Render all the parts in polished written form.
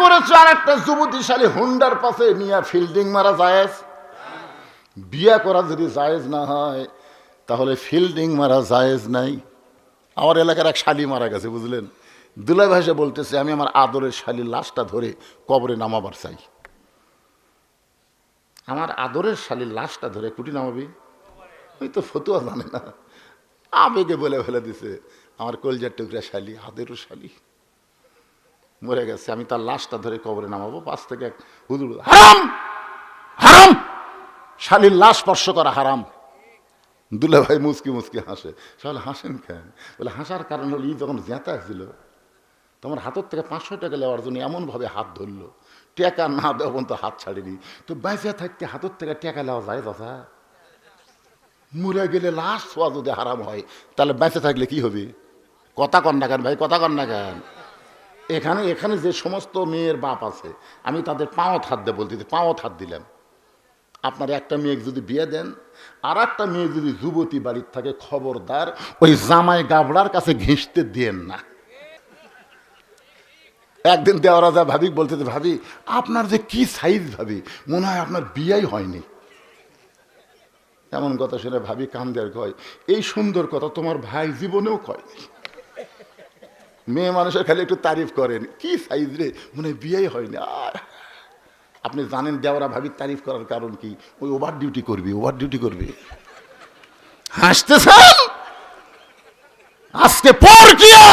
করেছো আর একটা যুবতীশালী হুন্ডার পাশে নিয়ে ফিল্ডিং মারা জায়েজ? বিয়ে করা যদি জায়েজ না হয় তাহলে ফিল্ডিং মারা জায়েজ নাই। আমার এলাকার এক শালি মারা গেছে, বুঝলেন? দুলাই ভাষা বলতেছে, আমি আমার আদরের শালির লাশটা ধরে কবরে নামাবার চাই। আমার আদরের শালির লাশটা ধরে কুটি নামাবি? ওই তো ফতুয়া জানে না, আবেগে বলে ফেলে দিছে আমার কলজার টুকরা শালি, আদরের শালি মরে গেছে, আমি তার লাশটা ধরে কবরে নামাবো। পাশ থেকে এক হুজুর, হারাম হারাম, শালির লাশ স্পর্শ করা হারাম। দুলা ভাই মুচকি মুচকি হাসে। সবাই হাসেন কেন? বলে হাসার কারণ হলো, ই যখন জেতা ছিল তোমার হাতের থেকে 500 টাকা নেওয়ার জন্য এমনভাবে হাত ধরলো, টাকা না দেওয়া পর্যন্ত হাত ছাড়িনি। তো বেঁচে থাকতে হাতের থেকে টাকা নেওয়া যায় দাদা? মরে গেলে লাশ ছোঁয়া যদি হারাম হয়, তাহলে বেঁচে থাকলে কি হবে? কথা কন না কেন ভাই, কথা কন না কেন? এখানে এখানে যে সমস্ত মেয়ের বাপ আছে, আমি তাদের পাঁওত হাত দিয়ে বলতে, পাঁওত হাত দিলাম। আপনার একটা মেয়ে যদি বিয়ে দেন, আর একটা মেয়ে যদি যুবতী বাড়ির থাকে, খবরদার ওই জামাই গাবড়ার কাছে ঘেঁষতে দেন না। একদিন দেওয়ারাজা ভাবি বলতে, ভাবি আপনার যে কি সাইজ, ভাবি মনে হয় আপনার বিয়েই হয়নি। এমন কথা শুনে ভাবি কান্দে আর কয়, এই সুন্দর কথা তোমার ভাই জীবনেও কয়নি। মেয়ে মানুষের খালি একটু তারিফ করেন, কি সাইজ রে, মনে হয় বিয়েই হয়নি। আর আপনি জানেন দেওয়ারা ভাবির তারিফ করার কারণ কি? ওই ওভার ডিউটি করবি, ওভার ডিউটি করবি। হাসতেছেন? আজকে পরকীয়া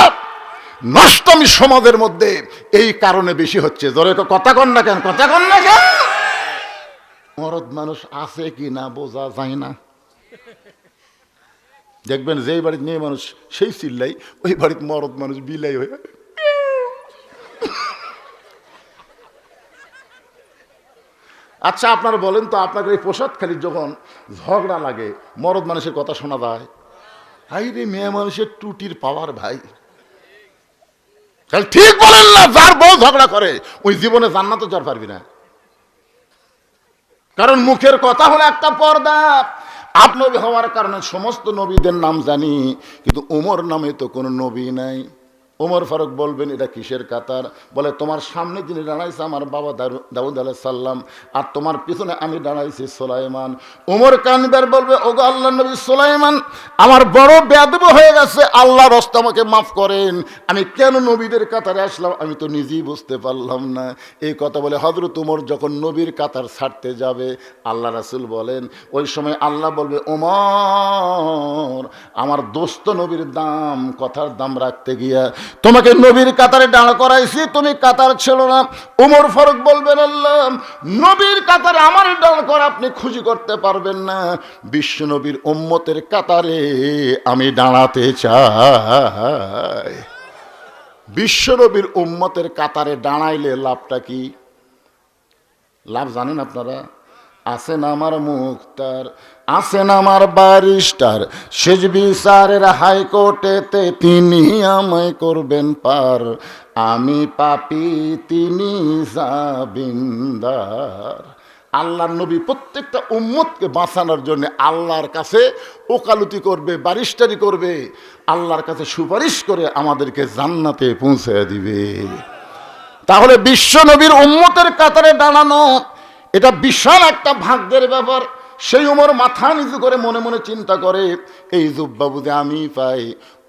নষ্টমী সমাজের মধ্যে এই কারণে বেশি হচ্ছে। জোরে কথা কন না কেন, কথা কন না কেন? মরদ মানুষ আছে কি না বোঝা যায় না। দেখবেন যেই বাড়িতে মেয়ে মানুষ সেই চিল্লাই, ওই বাড়িতে মরদ মানুষ বিলাই হয়ে। আচ্ছা আপনারা বলেন তো, আপনাকে এই প্রসাদখালি যখন ঝগড়া লাগে, মরদ মানুষের কথা শোনা যায়? হাই রে, মেয়ে মানুষের টুটির পাওয়ার ভাই। ঠিক বলেন না? যার বউ ঝগড়া করে ওই জীবনে জান্নাতে যার পারবি না, কারণ মুখের কথা হলো একটা পর্দা। আপ নবী হওয়ার কারণে সমস্ত নবীদের নাম জানি, কিন্তু ওমর নামে তো কোনো নবী নাই। ওমর ফারুক বলবেন, এটা কিসের কাতার? বলে তোমার সামনে যিনি দাঁড়াইছে আমার বাবা দাউদ আলাইহিস সালাম, আর তোমার পিছনে আমি দাঁড়াইছি সুলাইমান। ওমর কানবার বলবে, ওগো আল্লাহর নবী সুলাইমান, আমার বড় বেয়াদব হয়ে গেছে, আল্লাহর রাস্তা আমাকে মাফ করেন, আমি কেন নবীদের কাতারে আসলাম আমি তো নিজেই বুঝতে পারলাম না। এই কথা বলে হযরত ওমর যখন নবীর কাতার ছাড়তে যাবে, আল্লাহ রাসূল বলেন, ওই সময় আল্লাহ বলবে, ওমর আমার দোস্ত নবীর দাম, কথার দাম রাখতে গিয়া তোমাকে নবীর কাতারে দাঁড় করাইছি, তুমি কাতার ছিল না। ওমর ফারুক বলবেন, আল্লাহ নবীর কাতারে আমার দাঁড় করা আপনি খুশি করতে পারবেন না, বিশ্ব নবীর উম্মতের কাতারে আমি দাঁড়াতে চাই। বিশ্ব নবীর উম্মতের কাতারে দাঁড়াইলে লাভটা কি? লাভ জানেন আপনারা? আছেন আমার মুখতার, আছেন আমার ব্যারিস্টার, শেষ বিচারের হাইকোর্টেতে তিনি আমায় করবেন পার, আমি পাপী তিনি জামিনদার। আল্লাহর নবী প্রত্যেকটা উম্মতকে বাঁচানোর জন্য আল্লাহর কাছে ওকালতি করবে, ব্যারিস্টারি করবে, আল্লাহর কাছে সুপারিশ করে আমাদেরকে জান্নাতে পৌঁছে দিবে। তাহলে বিশ্ব নবীর উম্মতের কাতারে দাঁড়ানো এটা বিশাল একটা ভাগ্যের ব্যাপার। সেই ওমর মাথা নিচু করে মনে মনে চিন্তা করে, এই জুব্বা বুঝে আমি পাই।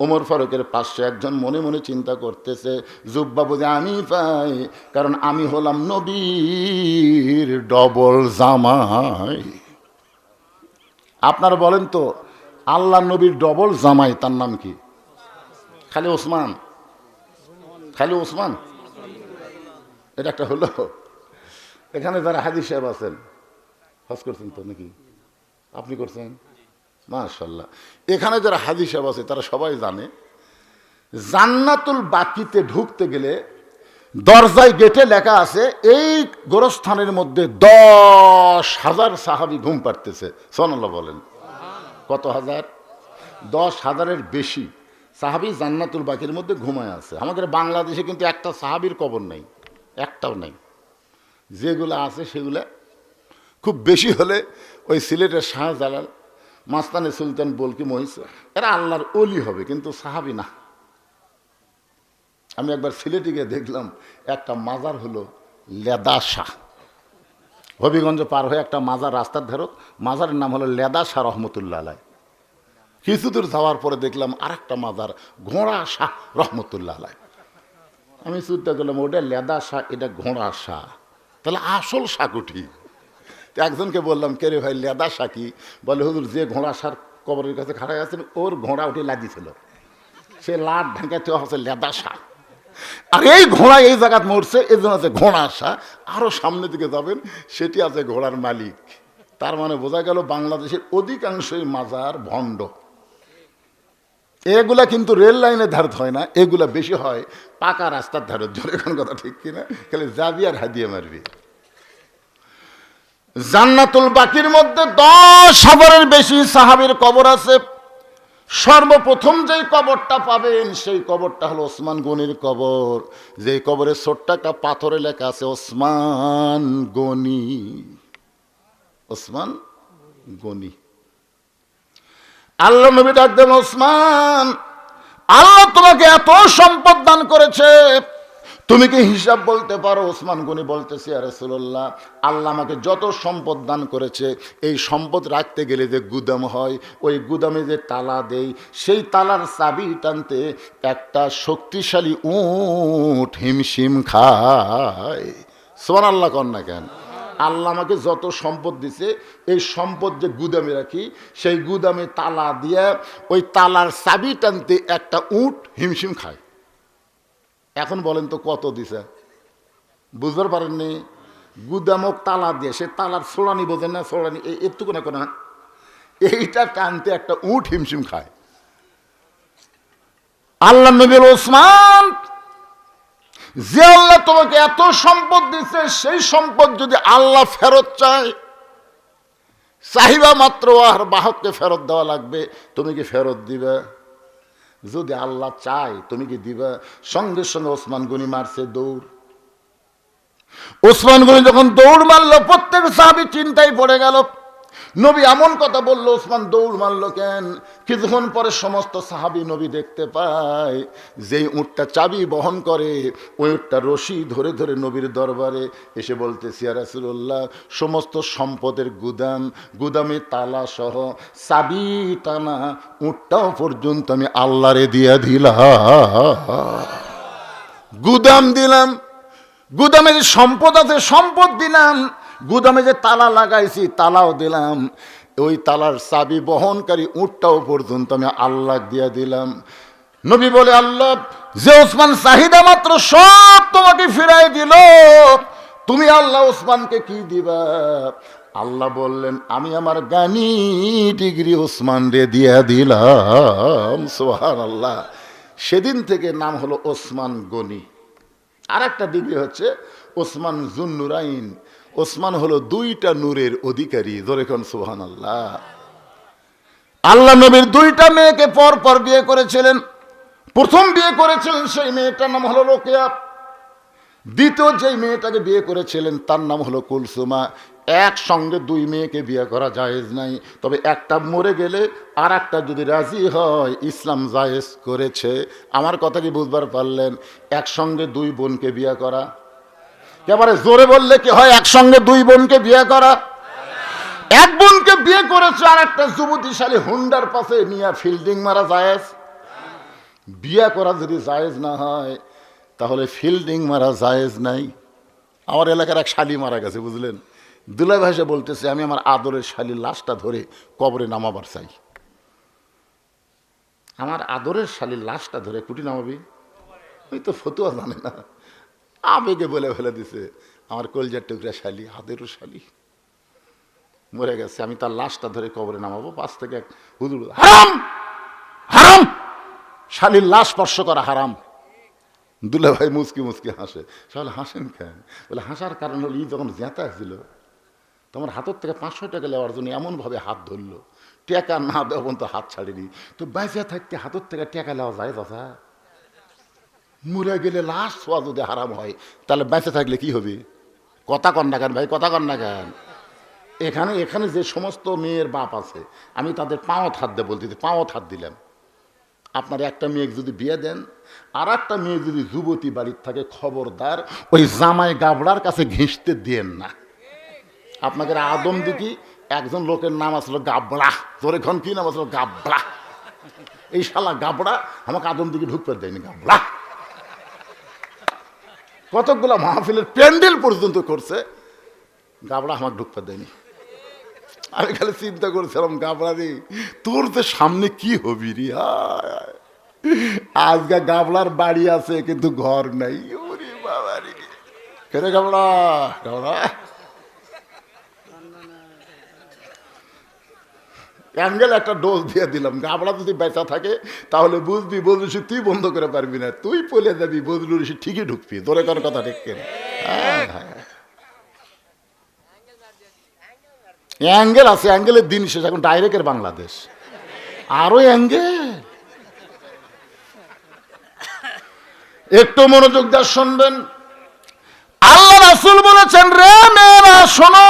ওমর ফারুকের পাশে একজন মনে মনে চিন্তা করতেছে, জুব্বা বুঝে আমি পাই, কারণ আমি হলাম নবীর ডবল জামাই। আপনারা বলেন তো, আল্লাহ নবীর ডবল জামাই তার নাম কি? খালি ওসমান? খালি ওসমান? এটা একটা হলো। এখানে যারা হাজী সাহেব আছেন, হজ করছেন তো নাকি? আপনি করছেন? মাশাআল্লাহ। এখানে যারা হাজী সাহেব আছে তারা সবাই জানে, জান্নাতুল বাকিতে ঢুকতে গেলে দরজায় গেটে লেখা আছে, এই গোরস্থানের মধ্যে 10,000 সাহাবী ঘুম পাড়তেছে। সুবহানাল্লাহ বলেন। কত হাজার? 10,000-এর বেশি সাহাবী জান্নাতুল বাকির মধ্যে ঘুমায় আছে। আমাদের বাংলাদেশে কিন্তু একটা সাহাবীর কবর নেই, একটাও নেই। যেগুলো আছে সেগুলো খুব বেশি হলে ওই সিলেটের শাহজালাল, মাস্তানে সুলতান বলকি মহিষ, এরা আল্লাহর ওলি হবে, কিন্তু সাহাবী না। আমি একবার সিলেটে দেখলাম একটা মাজার হলো লেদা শাহ, হবিগঞ্জ পার হয়ে একটা মাজার রাস্তার ধারক, মাজারের নাম হলো লেদা শাহ রহমতুল্লাহ আলাই। কিছু দূর যাওয়ার পরে দেখলাম আর একটা মাজার ঘোড়া শাহ রহমতুল্লাহ আলাই। আমি চিন্তা করলাম ওটা লেদা শাহ, এটা ঘোড়া শাহ, তাহলে আসল শাহ কুঠি। তো একজনকে বললাম, কে রে ভাই লেদা শাহ কি? বলে হুজুর যে ঘোড়া শাহ কবরের কাছে খাড়া আছেন ওর ঘোড়া উঠে লাগিয়েছিল, সে লাট ঢাকাতে হচ্ছে লেদা শাহ। আর এই ঘোড়া এই জায়গায় মরছে, এই জন্য আছে ঘোড়া শাহ। আরো সামনের দিকে যাবেন সেটি আছে ঘোড়ার মালিক। তার মানে বোঝা গেল বাংলাদেশের অধিকাংশই মাজার ভণ্ড। এগুলা কিন্তু রেল লাইনের ধারে হয় না, এগুলা বেশি হয় পাকা রাস্তার ধারে। জোরে কোন কথা ঠিক কিনা? খালি যাবি আর হাদিয়ে মারবি। জান্নাতুল বাকির মধ্যে 10,000-এর বেশি সাহাবীর কবর আছে। সর্বপ্রথম যেই কবরটা পাবেন সেই কবরটা হলো ওসমান গনির কবর। যেই কবরে ছোট্ট একটা পাথরে লেখা আছে ওসমান গনি, ওসমান গনি। আল্লাহ নবী ডাক দেন, ওসমান, আল্লাহ তোমাকে এত সম্পদ দান করেছে, তুমি কি হিসাব বলতে পারো? ওসমান গনি বলতেছে, ইয়া রাসূলুল্লাহ, আল্লাহ আমাকে যত সম্পদ দান করেছে, এই সম্পদ রাখতে গেলে যে গুদাম হয়, ওই গুদামে যে তালা দেই, সেই তালার চাবি টানতে একটা শক্তিশালী উট হিমশিম খায়। সুবহানাল্লাহ কন না কেন? আল্লাহ আমাকে যত সম্পদ দিছে, এই সম্পদ যে গুদামে রাখি, সেই গুদামে তালা দিয়ে ওই তালার চাবি টানতে একটা উট হিমশিম খায়। এখন বলেন তো কত দিছে? বুঝতে পারেননি? গুদামক তালা দিয়ে, সে তালার ছোড়ানি বোঝেন না, ছোড়ানি এটুকু না কোনা, এইটা টানতে একটা উট হিমশিম খায়। আল্লাহ নবী ওসমান, যে আল্লাহ তোমাকে এত সম্পদ দিচ্ছে, সেই সম্পদ যদি আল্লাহ ফেরত চায়, চাহিবা মাত্র আর বাহককে ফেরত দেওয়া লাগবে, তুমি কি ফেরত দিবে? যদি আল্লাহ চায় তুমি কি দিবা? সঙ্গে সঙ্গে ওসমান গনি মারছে দৌড়। ওসমান গনি যখন দৌড় মারলো, প্রত্যেক সাহাবী চিন্তায় পড়ে গেল। নবী এমন কথা বললো, ওসমান দৌড় মারলো কেন? কিছুক্ষণ পরে সমস্ত সাহাবী নবী দেখতে পায় যেই উটটা চাবি বহন করে, ওই উটটা রশি ধরে ধরে নবীর দরবারে এসে বলতেছে, ইয়া রাসূলুল্লাহ, সমস্ত সম্পদের গুদাম, গুদামে তালা সহ চাবি টানা উটটাও পর্যন্ত আমি আল্লাহরে দিয়া দিলাম। গুদাম দিলাম, গুদামে যে সম্পদ আছে সম্পদ দিলাম, গুদামে যে তালা লাগাইছি তালাও দিলাম, ওই তালার চাবি বহনকারী উটটাও পর্যন্ত আমি আল্লাহ দিয়া দিলাম। নবী বলে, আল্লাহ যে ওসমান চাহিদা মাত্র সব তোমাকে ফিরাই দিল, তুমি আল্লাহ ওসমানকে কি দিবা? আল্লাহ বললেন, আমি আমার গানি ডিগ্রি ওসমান রে দিয়া দিলাম। সুবহানাল্লাহ। সেদিন থেকে নাম হলো ওসমান গনি। আর একটা ডিগ্রি হচ্ছে ওসমান জুন্নুরাইন। ওসমান হলো 2টা নূরের অধিকারী। জোরে কোন সুবহানাল্লাহ। আল্লাহ নবীর 2টা মেয়েকে পর পর বিয়ে করেছিলেন। প্রথম বিয়ে করেছিলেন সেই মেয়েটার নাম হলো রোকেয়া। দ্বিতীয় যেই মেয়েটাকে বিয়ে করেছিলেন তার নাম হলো কুলসুমা। একসঙ্গে 2 মেয়েকে বিয়ে করা জায়েজ নাই, তবে একটা মরে গেলে আর একটা যদি রাজি হয় ইসলাম জায়েজ করেছে। আমার কথা কি বুঝবার পারলেন? একসঙ্গে 2 বোনকে বিয়ে করা, একেবারে জোরে বললে কি হয়? একসঙ্গে 2 বোনকে বিয়ে করা। এক বোনকে বিয়ে করেছে আর একটা যুবতীশালী হুন্ডার পাশে নিয়ে ফিল্ডিং মারা জায়েজ? বিয়ে করা যদি জায়েজ না হয় তাহলে ফিল্ডিং মারা জায়েজ নাই। আমার এলাকার এক শালি মারা গেছে, বুঝলেন? দুলাই ভাষা বলতেছে, আমি আমার আদরের শালির লাশটা ধরে কবরে নামাবার চাই। আমার আদরের শালির লাশটা ধরে কুটি নামাবি? ওই তো ফতুয়া জানে না, আবেগে বলে ফেলে দিছে, আমার কলজার টুকরা শালি, আদেরও শালি মরে গেছে, আমি তার লাশটা ধরে কবরে নামাবো। পাশ থেকে এক হুজুর, হারাম হারাম, শালির লাশ স্পর্শ করা হারাম। দুলা ভাই মুচকি মুচকি হাসে। তাহলে হাসেন কেন? বলে, হাসার কারণ হলো ই যখন জেঁতা ছিল তোমার হাতের থেকে 500 টাকা নেওয়ার জন্য এমনভাবে হাত ধরলো, টাকা না দেওয়া পর্যন্ত হাত ছাড়িনি। তো বেঁচে থাকতে হাতের থেকে টাকা নেওয়া যায় দাদা? মরে গেলে লাশ ছোঁয়া যদি হারাম হয় তাহলে বেঁচে থাকলে কি হবে? কথা কন না কেন ভাই, কথা কন না কেন? এখানে এখানে যে সমস্ত মেয়ের বাপ আছে, আমি তাদের পাঁও হাত দিয়ে বলতে, পাঁও হাত দিলাম, আপনার একটা মেয়ে যদি বিয়ে দেন, আর একটা মেয়ে যদি যুবতী বাড়ির থাকে, খবরদার ওই জামাই গাবড়ার কাছে ঘেঁষতে দিয়েন না। আপনাদের আদম দিকি একজন লোকের নাম আসলো গাবড়া, তোর এখন কি নাম আসলো গাবড়া। এই শালা গাবড়া আমাকে আদম দিকে ঢুকতে দেয়নি। গাবড়া কতকগুলা মাহফিলের প্যান্ডেল পর্যন্ত করছে, গাবড়া আমাকে ঢুকতে দেয়নি। আমি খালি চিন্তা করছিলাম, গাবড়া রে তোর তো সামনে কি হবি রে। আজকে গাবলার বাড়ি আছে কিন্তু ঘর নাই। ওরে বাবা রে, কেরে গাবলা গাবলা অ্যাঙ্গেল একটা ডোজ দিয়ে দিলাম। গাবলা যদি বেচা থাকে তাহলে বুঝবি, বজলুসি তুই বন্ধ করে পারবি না, তুই পলে যাবি, বজলুসি ঠিকই ঢুকবি। তোরে কার কথা ঠিক কেন? অ্যাঙ্গেল আছে, অ্যাঙ্গেলের দিন শেষ, এখন ডাইরেক্টের বাংলাদেশ আরো অ্যাঙ্গেল। একটু মনোযোগ দিয়ে শুনবেন। আল্লাহ রাসূল বলেছেন, রে মেয়েরা শোনো,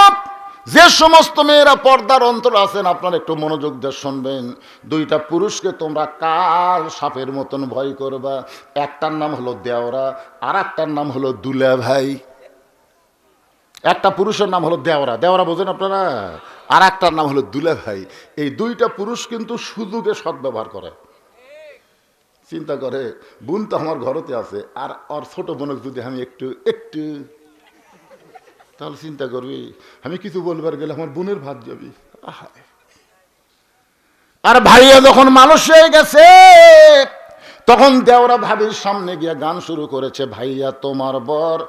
যে সমস্ত মেয়েরা পর্দার অন্তর আছেন আপনারা একটু মনোযোগ দিয়ে শুনবেন। দুইটা পুরুষকে তোমরা কাল সাপের মতন ভয় করবা। একটার নাম হলো দেওরা, আর একটার নাম হলো দুলা ভাই। একটা পুরুষের নাম হলো দেওরা, দেওরা বোঝেন আপনারা, আর একটার নাম হলো দুলা ভাই। এই দুইটা পুরুষ কিন্তু সুযোগে সদ্ব্যবহার করে। চিন্তা করে, বোন তো আমার ঘরতে আছে, আর ওর ছোট বোনক যদি আমি একটু একটু, তাহলে চিন্তা করবি আমি কিছু বলবার গেলে আমার বোনের ভাত যাবি। আর ভাইয়া যখন মানুষ হয়ে গেছে, তখন দেওরা ভাবির সামনে গিয়ে গান শুরু করেছে, ভাইয়া তোমার বর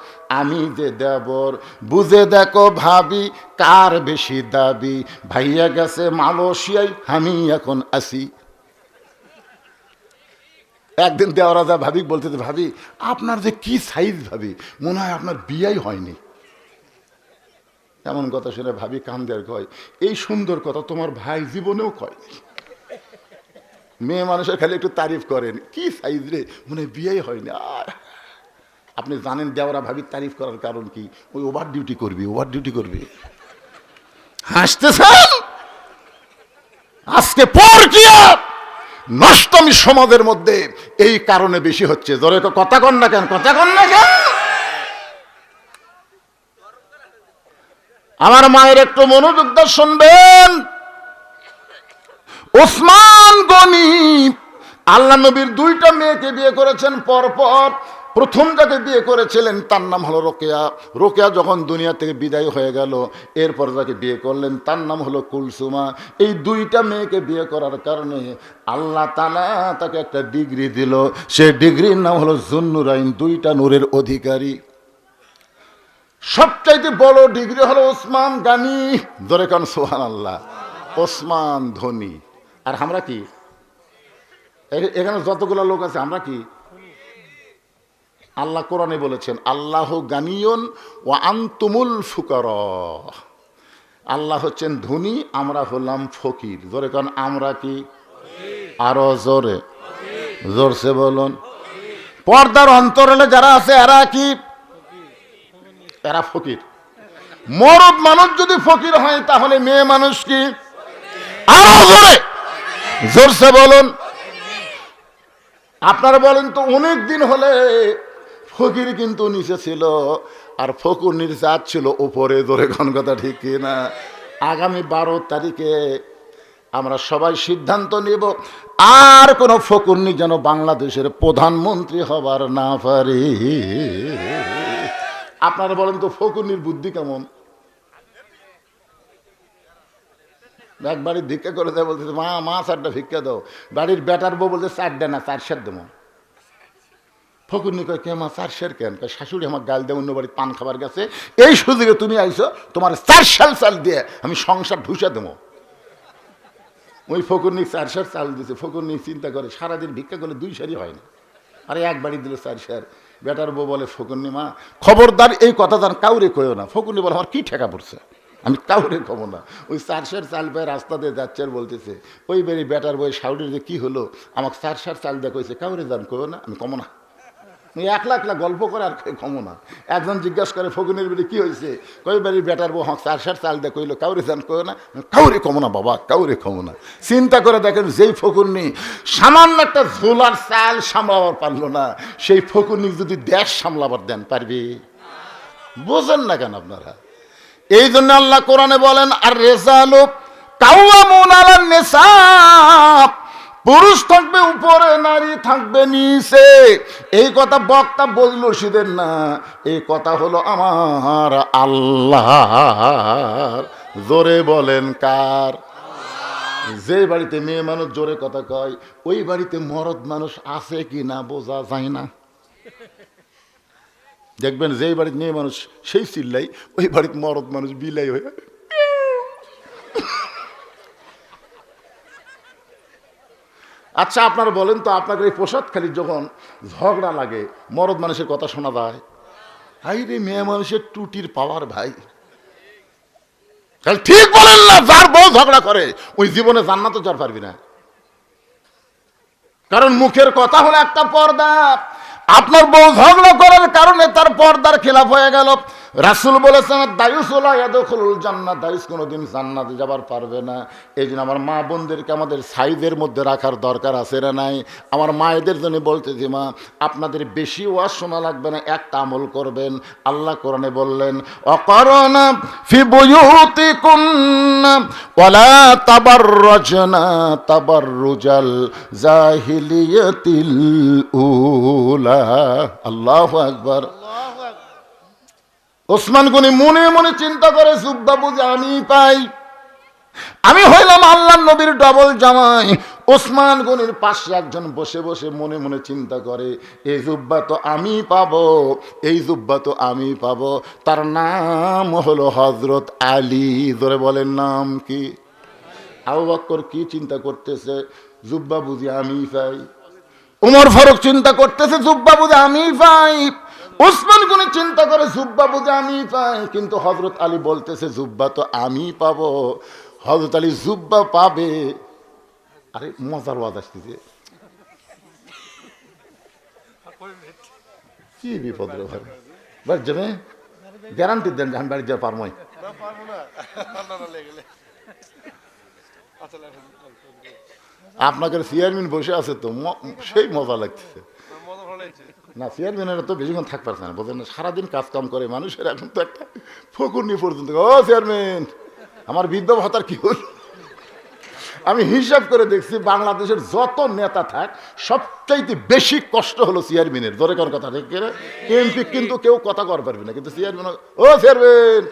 আমি যে দেবর, বুঝে দেখো ভাবি কার বেশি দাবি, ভাইয়া গেছে মালয়েশিয়ায় আমি এখন আসি। একদিন দেওরা যা ভাবি বলতে, ভাবি আপনার যে কি সাইজ, ভাবি মনে হয় আপনার বিয়েই হয়নি। এমন কথা শুনে ভাবি কান্দের কয়, এই সুন্দর কথা তোমার ভাই জীবনেও কয়নি। মেয়ে মানুষের খালি একটু তারিফ করেন, কি সাইজ রে, মনে হয় বিয়েই হয়নি। আর আপনি জানেন দেওরা ভাবির তারিফ করার কারণ কি? ওই ওভার ডিউটি করবি, ওভার ডিউটি করবি। হাসতেছেন? আজকে পরকিয়া নষ্টমী সমাজের মধ্যে এই কারণে বেশি হচ্ছে। জোরে তো কথা কন না কেন, কথা কন না কেন? আমার মায়ের একটু মনোযোগ দিয়ে শুনবেন। ওসমান গনি আল্লাহ নবীর দুইটা মেয়েকে বিয়ে করেছেন পরপর। প্রথম যাকে বিয়ে করেছিলেন তার নাম হলো রোকেয়া। রোকেয়া যখন দুনিয়া থেকে বিদায় হয়ে গেল, এরপর যাকে বিয়ে করলেন তার নাম হলো কুলসুমা। এই দুইটা মেয়েকে বিয়ে করার কারণে আল্লাহ তাআলা তাকে একটা ডিগ্রি দিল, সে ডিগ্রির নাম হলো জুন্নুরাইন, দুইটা নূরের অধিকারী। সবচাইতে বড় ডিগ্রি হলো ওসমান গানি, ধরে কান সুবহানাল্লাহ, ওসমান ধনী। আর আমরা কি? এখানে যতগুলো লোক আছে আমরা কি? আল্লাহ কোরআনে বলেছেন, আল্লাহ গানিয়ন ওয়া আনতুমুল ফুকারা। আল্লাহ হচ্ছেন ধনী, আমরা হলাম ফকির। জোরে কান আমরা কি? আরো জোরে, জোরসে বলুন। পর্দার অন্তরালে যারা আছে এরা কি? এরা ফকির। মরদ মানুষ যদি ফকির হয় তাহলে মেয়ে মানুষ কি? আরো জোরে, জোরসে বলুন। আপনারা বলেন তো, অনেক দিন হলে ফকির কিন্তু নিচে ছিল আর ফকুরনির জাত ছিল উপরে। ধরে কোন কথা ঠিক কিনা? আগামী 12 তারিখে আমরা সবাই সিদ্ধান্ত নেব, আর কোন ফকুরনি যেন বাংলাদেশের প্রধানমন্ত্রী হবার না পারে। আপনারা বলেন তো, ফকুরনির বুদ্ধি কেমন? এক বাড়ির ভিক্ষা করে দেয়, বলতেছে মা মা 4টা ভিক্ষা দাও। বাড়ির বেটার বউ বলতে 4টা না 4 সের দেবো। ফকুরনি কয়, কে মা 4 সের কেন? শাশুড়ি আমার গাল দেয়, অন্য বাড়ির পান খাবার গেছে, এই সুযোগে তুমি আইছো, তোমার 4 সাল চাল দিয়ে আমি সংসার ঢুসে দেবো। ওই ফকুরনি 4 সের চাল দিয়েছে। ফকুরনি চিন্তা করে, সারাদিন ভিক্ষা করলে 2 সেরই হয় না, আরে এক বাড়ি দিল 4 সের। বেটার বউ বলে, ফকুরনি মা খবরদার এই কথা তার কাউরে কইও না। ফকুরনি বলে, আমার কি ঠেকা পড়ছে, আমি কাউরে কব না। ওই 4 সের চাল পেয়ে রাস্তা দিয়ে যাচ্ছে আর বলতেছে, ওই বেরি বেটার বই শাউরির যে কি হলো, আমাকে 4 সের চাল দিয়ে কইছে কাউরে জান কইও না, আমি কমো না। একলা একলা গল্প করে আর কমো না। একজন জিজ্ঞাসা করে ফকুনের বেড়ে কি হয়েছে, কই বাড়ির বেটার বউ হক চার চাল দিয়ে কইলো কাউরে চান কো না, কাউরে কমো না বাবা, কাউরে কমো না। চিন্তা করে দেখেন, যেই ফকুরনি সামান্য একটা ঝোলার চাল সামলাবার পারলো না, সেই ফকুরনি যদি দেশ সামলাবার দেন পারবে? বোঝেন না কেন আপনারা? এই জন্য আল্লাহ কোরআনে বলেন, আর রেজালু কাওয়ামুন আলান নিসা, পুরুষ থাকবে উপরে, নারী থাকবে নিচে। এই কথা বক্তা বলল সেদের না, এই কথা হলো আমার আল্লাহর। জোরে বলেন কার? যে বাড়িতে মেয়ে মানুষ জোরে কথা কয়, ওই বাড়িতে মরদ মানুষ আছে কি না বোঝা যায় না। দেখবেন যেই বাড়িতে মেয়ে মানুষ সেই চিল্লাই, ওই বাড়িতে মরদ মানুষ বিলাই হয়ে। আচ্ছা আপনারা বলেন তো, আপনাদের এই প্রসাদখালি যখন ঝগড়া লাগে মরদ মানুষের কথা শোনা যায়? হাই রে, মেয়ে মানুষের টুটির পাওয়ার ভাই। ঠিক বলেন না? যার বউ ঝগড়া করে ওই জীবনে জান্নাতে যার পারবি না। কারণ মুখের কথা হলো একটা পর্দা। আপনার বউ ঝগড়া করার কারণে তার পর্দার খেলাফ হয়ে গেল। রাসূল বলেছেন, দায়ুসুলা ইয়াদখুলুল জান্নাত, দায়ুস কোনোদিন জান্নাতে যাবার পারবে না। এই জন্য আমার মা বোনদেরকে আমাদের সাইদের মধ্যে রাখার দরকার আছে না নাই? আমার মায়েদের জন্য বলতেছি, মা আপনাদের বেশি ওয়াজ শোনা লাগবে না, একটা আমল করবেন। আল্লাহ কোরআনে বললেন, অকরনা ফি বুয়ুতিকুন্না ওয়ালা তাবাররাজনা তাবাররুজাল জাহিলিয়াতিল উলা। আল্লাহু আকবার। ওসমান গনি মনে মনে চিন্তা করে, জুব্বা বুঝে আমি পাই, আমি হইলাম আল্লাহ নবীর ডবল জামাই। ওসমান গনির পাশে একজন বসে বসে মনে মনে চিন্তা করে, এই জুব্বা তো আমি পাবো, এই জুব্বা তো আমি পাবো। তার নাম হলো হযরত আলী। ধরে বলেন নাম কি? আবু বকর কি চিন্তা করতেছে? জুব্বা বুঝি আমি পাই। উমর ফারুক চিন্তা করতেছে, জুব্বা বুঝি আমি পাই। ওসমান গনি চিন্তা করে, জুব্বা বুঝে আমি পাই। কিন্তু হযরত আলী বলতেছে, জুব্বা তো আমি পাবো। হযরত আলী জুব্বা পাবে। আরে মজার ওয়াজ আসতেছে, কি বিপদ রে ভাই। বাড়ি যাবে, গ্যারান্টি দেন যে আমি বাড়ি যাওয়া পারবো। আপনাদের চেয়ারম্যান বসে আছে তো, সেই মজা লাগতেছে না। চেয়ারম্যানেরা তো বেশিক্ষণ থাকতে পারছে না, বোঝেন না, সারাদিন কাজ কাম করে মানুষের। এখন তো একটা ফকুনি পর্যন্ত, ও চেয়ারম্যান আমার বৃদ্ধ ভাতার কি হল? আমি হিসাব করে দেখছি, বাংলাদেশের যত নেতা থাক সবচাইতে বেশি কষ্ট হলো চেয়ারম্যানের। ধরে কার কথা ঠিক? এমপি কিন্তু কেউ কথা কর পারবে না, কিন্তু চেয়ারম্যান, ও চেয়ারম্যান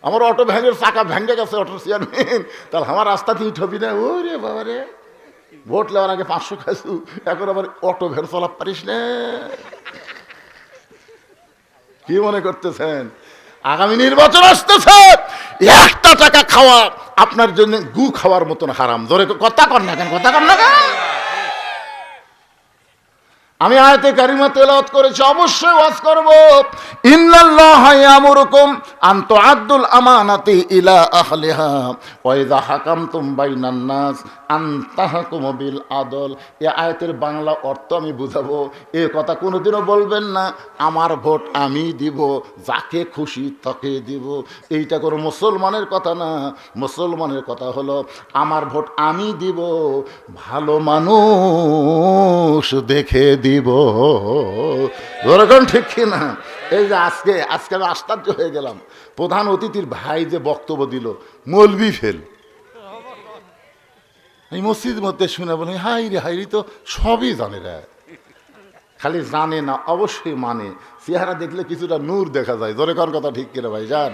আমার অটো ভ্যানের চাকা ভেঙে গেছে, অটো চেয়ারম্যান তাহলে আমার রাস্তা দিয়ে ঠবি না। ও রে বাবা রে, ভোট নেওয়ার আগে 500 খাইছু, এখন আবার অটো ভ্যান চালাতে পারিস না। কি মনে করতেছেন আগামী নির্বাচন আসতেছে, একটা টাকা খাওয়া আপনার জন্য গু খাওয়ার মতন হারাম। ধরে কথা কর না কেন, কথা কর না কেন? আমি আয়াতে কারিমা তেলাওয়াত করেছি, অবশ্যই ওয়াজ করব। ইন্নাল্লাহা ইয়ামুরুকুম আন তুআদ্দুল আমানাতি ইলা আহলিহা ওয়া ইযা হাকামতুম বাইনান নাস আন তাহকুমু বিল আদল। এই আয়াতের বাংলা অর্থ আমি বুঝাবো। এই কথা কোনোদিনও বলবেন না আমার ভোট আমি দিব, যাকে খুশি তাকে দিব। এইটা কোনো মুসলমানের কথা না। মুসলমানের কথা হলো আমার ভোট আমি দিব, ভালো মানুষ দেখে দিব। ওরকম ঠিক কিনা? এই যে আজকে আমি আশ্চর্য হয়ে গেলাম, প্রধান অতিথির ভাই যে বক্তব্য দিল, মৌলবি ফেল। এই মসজিদ মধ্যে শুনে বলে, হাইরি তো সবই জানে রে, খালি জানে না অবশ্যই মানে। চেহারা দেখলে কিছুটা নূর দেখা যায়। জোরে কর কথা ঠিক কিনা ভাই জান?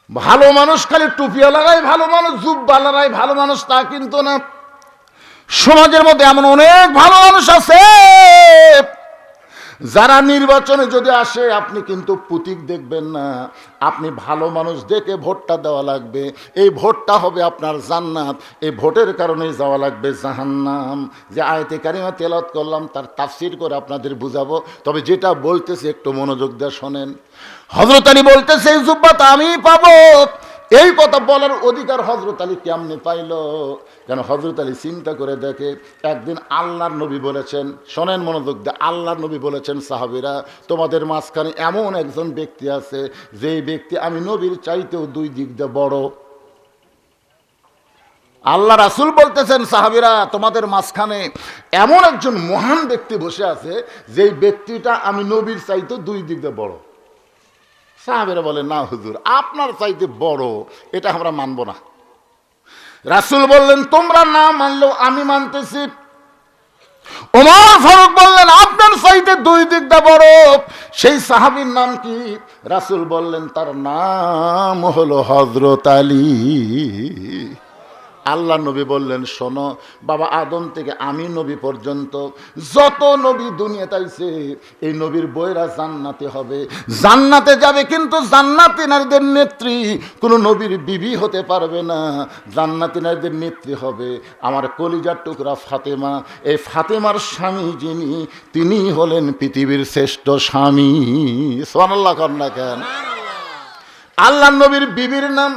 ভালো মানুষ খালি টুপিয়া লাগাই ভালো মানুষ, জুব্বা লাগাই ভালো মানুষ তা কিন্তু না। সমাজের মধ্যে এমন অনেক ভালো মানুষ আছে যারা নির্বাচনে যদি আসে আপনি কিন্তু প্রতীক দেখবেন না, আপনি ভালো মানুষ দেখে ভোটটা দেওয়া লাগবে। এই ভোটটা হবে আপনার জান্নাত, এই ভোটের কারণে যাওয়া লাগবে জাহান্নাম। যে আয়াতে কারিমা তেলাওয়াত করলাম তার তাফসীর করে আপনাদের বুঝাবো, তবে যেটা বলতেছি একটু মনোযোগ দিয়ে শোনেন। হযরত আলী বলতেছে, এই জুব্বা তো আমি পাবো, এই কথা বলার অধিকার হযরত আলী কেমনে পাইল? কেন হযরত আলী চিন্তা করে দেখে, একদিন আল্লাহর নবী বলেছেন, শোনেন মনোযোগ দিয়ে, আল্লাহর নবী বলেছেন, সাহাবীরা তোমাদের মাঝখানে এমন একজন ব্যক্তি আছে যেই ব্যক্তি আমি নবীর চাইতেও 2 দিক দিয়ে বড়। আল্লাহ রাসূল বলতেছেন, সাহাবীরা তোমাদের মাঝখানে এমন একজন মহান ব্যক্তি বসে আছে যেই ব্যক্তিটা আমি নবীর চাইতেও 2 দিক দিয়ে বড়। সাহাবীরা বলে, না হুজুর, আপনার চাইতে বড় এটা আমরা মানব না। রাসূল বললেন, তোমরা না মানলেও আমি মানতেছি। ওমর ফারুক বললেন, আপনার চাইতে 2 দিক দিয়ে বড়। সেই সাহাবীর নাম কি? রাসূল বললেন, তার নাম হলো হযরত আলী। আল্লাহ নবী বললেন, শোনো বাবা, আদম থেকে আমি নবী পর্যন্ত যত নবী দুনিয়াতে আইছে এই নবীর বইরা জান্নাতে হবে, জান্নাতে যাবে, কিন্তু জান্নাতি নারীদের নেত্রী কোনো নবীর বিবি হতে পারবে না। জান্নাতি নারীদের নেত্রী হবে আমার কলিজার টুকরা ফাতেমা। এই ফাতেমার স্বামী যিনি, তিনি হলেন পৃথিবীর শ্রেষ্ঠ স্বামী। সুবহানাল্লাহ কর না কেন? আল্লাহ নবীর বিবির নাম